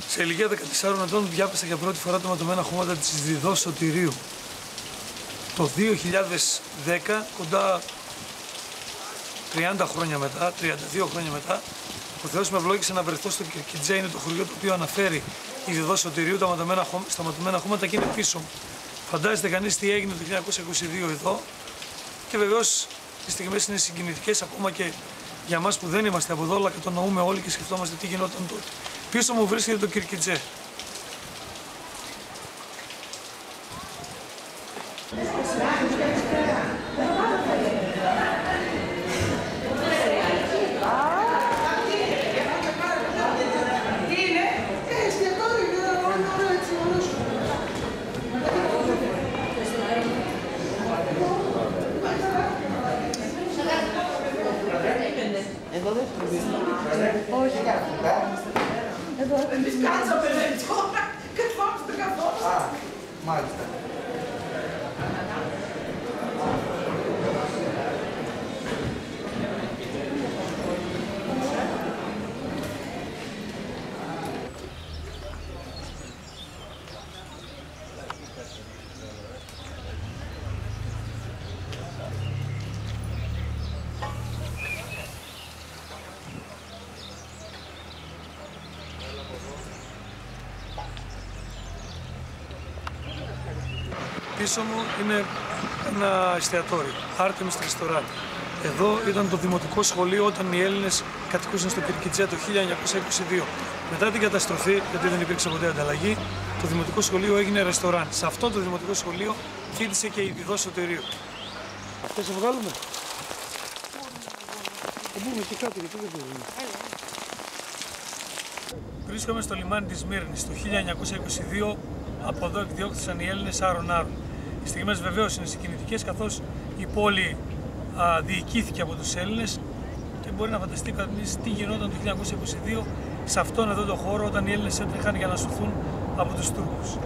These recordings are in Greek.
Σε ηλικία 14 ετών διάπεσα για πρώτη φορά τα ματωμένα χώματα της Διδός Σωτηρίου. Το 2010, κοντά 30 χρόνια μετά, 32 χρόνια μετά, ο Θεός με ευλόγησε να βρεθώ στο Κυρκιτζέ, είναι το χωριό το οποίο αναφέρει η Διδός Σωτηρίου, στα ματωμένα χώματα και είναι πίσω μου. Φαντάζεστε κανείς τι έγινε το 1922 εδώ και βεβαίως οι στιγμές είναι συγκινητικές ακόμα και για μας που δεν είμαστε από εδώ, αλλά κατανοούμε όλοι και σκεφτόμαστε τι γινόταν τότε. Πίσω μου βρίσκεται το Κυρκιτζέ. Εδώ δεν χρειάζεται. Όχι. Εδώ. Εμείς κάτσαμε τώρα. Καθόμαστε καθόμαστε. Α, μάλιστα. Πίσω μου είναι ένα εστιατόριο, Artemis Restaurant. Εδώ ήταν το δημοτικό σχολείο όταν οι Έλληνες κατοικούσαν στο Κυρκιτζέ το 1922. Μετά την καταστροφή, γιατί δεν υπήρξε ποτέ ανταλλαγή, το δημοτικό σχολείο έγινε ρεστοράν. Σε αυτό το δημοτικό σχολείο φοιτησε και η Διδός Σωτηρίου. Θα σε βγάλουμε. Θα μπούμε και κάτι, γιατί δεν μπορούμε. Βρίσκομαι στο λιμάνι της Σμύρνης. Το 1922 από εδώ εκδιώχθησαν οι Έλληνες άρον-άρον. Οι στιγμές βεβαίως είναι συγκινητικές, καθώς η πόλη διοικήθηκε από τους Έλληνες και μπορεί να φανταστεί κανείς τι γινόταν το 1922 σε αυτόν εδώ το χώρο όταν οι Έλληνες έτρεχαν για να σωθούν από τους Τούρκους.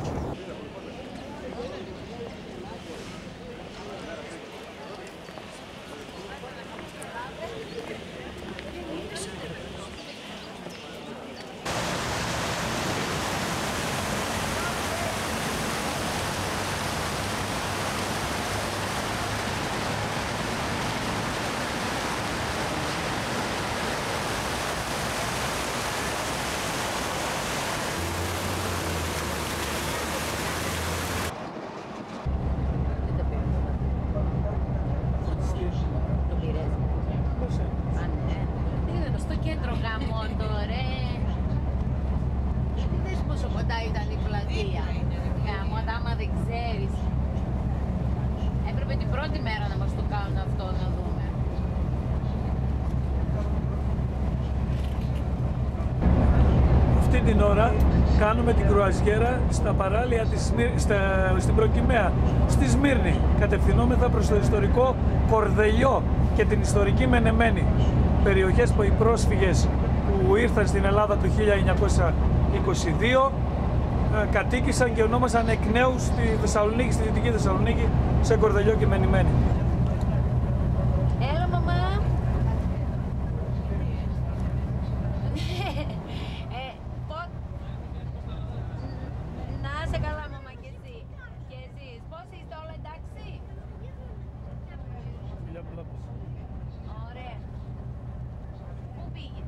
Έπρεπε την πρώτη μέρα να μας το κάνουν αυτό, να δούμε. Αυτή την ώρα κάνουμε την κρουαζιέρα στα παράλια στην Προκυμαία, στη Σμύρνη. Κατευθυνόμεθα προς το ιστορικό Κορδελιό και την ιστορική Μενεμένη. Περιοχές που οι πρόσφυγες που ήρθαν στην Ελλάδα το 1922 κατοίκησαν και ονόμασαν εκ νέου στη Θεσσαλονίκη, στη Δυτική Θεσσαλονίκη, σε Κορδελιό και Μενημένη. Έλα, μαμά. Να είσαι καλά, μαμά, και εσύ. Και εσείς. Πώς είστε, όλα εντάξει? Ωραία. Πού πήγε?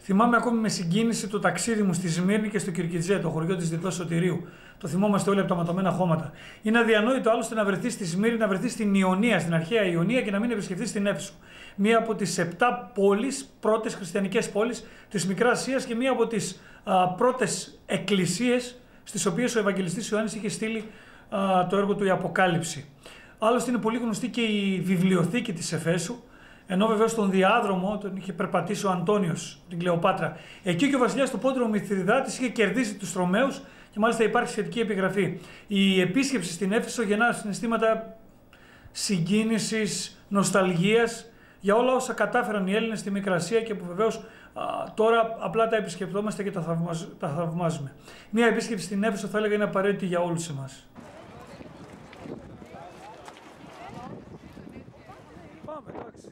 Θυμάμαι ακόμη με συγκίνηση το ταξίδι μου στη Σμύρνη και στο Κυρκιτζέ, το χωριό της Διδός Σωτηρίου. Το θυμόμαστε όλοι από τα ματωμένα χώματα. Είναι αδιανόητο άλλωστε να βρεθεί στη Σμύρνη, να βρεθεί στην Ιωνία, στην αρχαία Ιωνία και να μην επισκεφθεί την Έφεσο. μία από τις 7 πόλεις, πρώτες χριστιανικές πόλεις της Μικράς Ασίας και μία από τις πρώτες εκκλησίες στις οποίες ο Ευαγγελιστής Ιωάννης είχε στείλει το έργο του «Η Αποκάλυψη». Άλλωστε είναι πολύ γνωστή και η βιβλιοθήκη της Εφέσου, ενώ βεβαίως στον διάδρομο τον είχε περπατήσει ο Αντώνιος, την Κλεοπάτρα. Εκεί και ο βασιλιάς του Πόντιου, ο Μηθριδάτης, είχε κερδίσει τους Ρωμαίους και μάλιστα υπάρχει σχετική επιγραφή. Η επίσκεψη στην Έφεσο γεννά συναισθήματα συγκίνησης, νοσταλγίας για όλα όσα κατάφεραν οι Έλληνες στη Μικρά Ασία και που βεβαίως τώρα απλά τα επισκεπτόμαστε και τα θαυμάζουμε. Μία επίσκεψη στην Έφεσο θα έλεγα είναι απαραίτητη για όλους εμάς. Πάμε, εντάξει.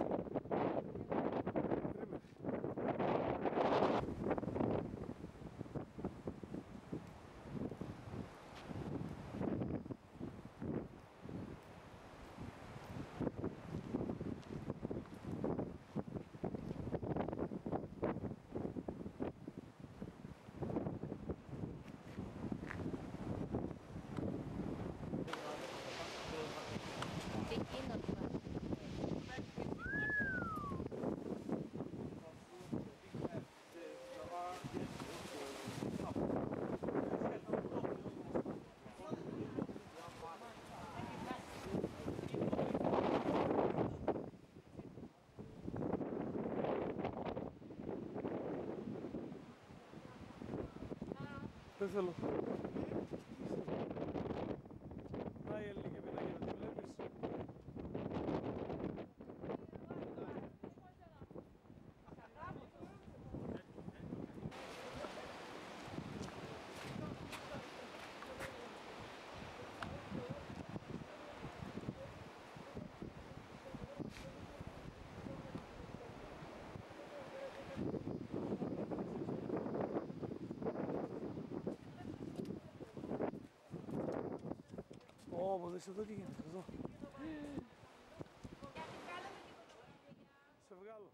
Δεν θέλω. Να η Ελληνική πιναγίδα, τη βλέπεις? Ω, δες εδώ τι γίνεται, εδώ. Σε βγάλω.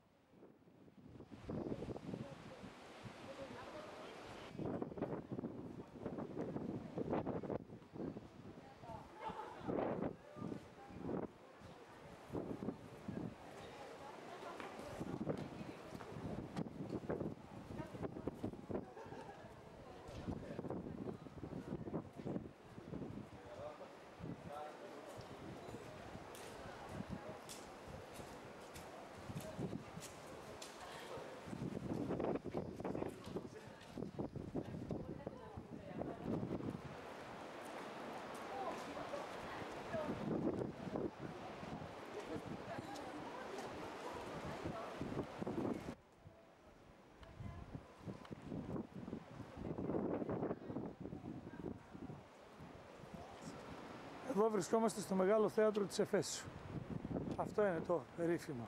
Εδώ βρισκόμαστε στο Μεγάλο Θέατρο της Εφέσου. Αυτό είναι το περίφημο.